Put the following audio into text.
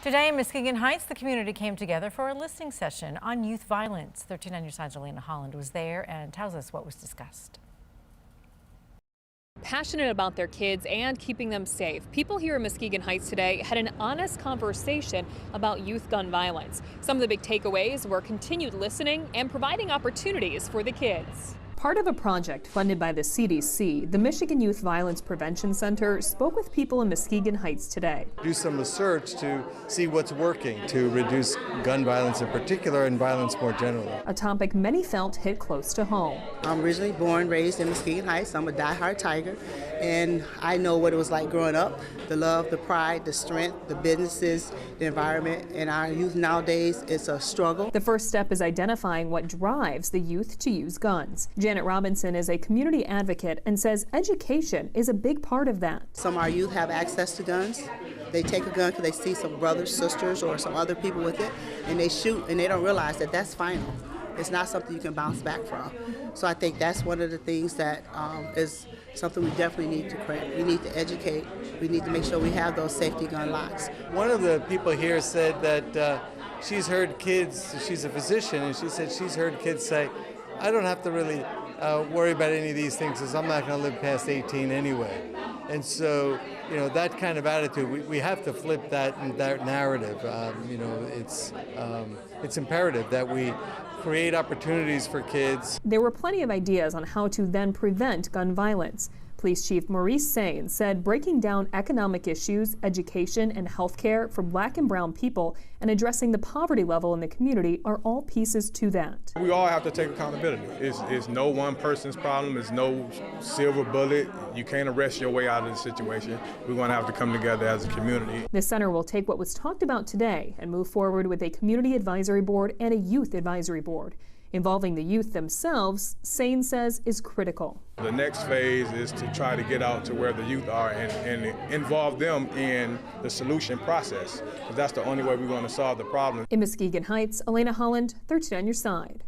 Today in Muskegon Heights, the community came together for a listening session on youth violence. 13 on your side's Elena Holland was there and tells us what was discussed. Passionate about their kids and keeping them safe, people here in Muskegon Heights today had an honest conversation about youth gun violence. Some of the big takeaways were continued listening and providing opportunities for the kids. Part of a project funded by the CDC, the Michigan Youth Violence Prevention Center spoke with people in Muskegon Heights today. Do some research to see what's working to reduce gun violence in particular and violence more generally. A topic many felt hit close to home. I'm originally born, raised in Muskegon Heights. I'm a diehard Tiger, and I know what it was like growing up. The love, the pride, the strength, the businesses, the environment. And our youth nowadays, it's a struggle. The first step is identifying what drives the youth to use guns. Janet Robinson is a community advocate and says education is a big part of that. Some of our youth have access to guns. They take a gun because they see some brothers, sisters, or some other people with it, and they shoot, and they don't realize that that's final. It's not something you can bounce back from. So I think that's one of the things that is something we definitely need to correct. We need to educate. We need to make sure we have those safety gun locks. One of the people here said that she's heard kids, she's a physician, and she said she's heard kids say, I don't have to really worry about any of these things because I'm not going to live past 18 anyway. And so, you know, that kind of attitude, we have to flip that narrative. You know, it's imperative that we create opportunities for kids. There were plenty of ideas on how to then prevent gun violence. Police Chief Maurice Sain said breaking down economic issues, education, and health care for Black and brown people and addressing the poverty level in the community are all pieces to that. We all have to take accountability. It's no one person's problem. It's no silver bullet. You can't arrest your way out of the situation. We're going to have to come together as a community. The center will take what was talked about today and move forward with a community advisory board and a youth advisory board. Involving the youth themselves, Sain says, is critical. The next phase is to try to get out to where the youth are and involve them in the solution process, because that's the only way we're going to solve the problem. In Muskegon Heights, Elena Holland, 13 on your side.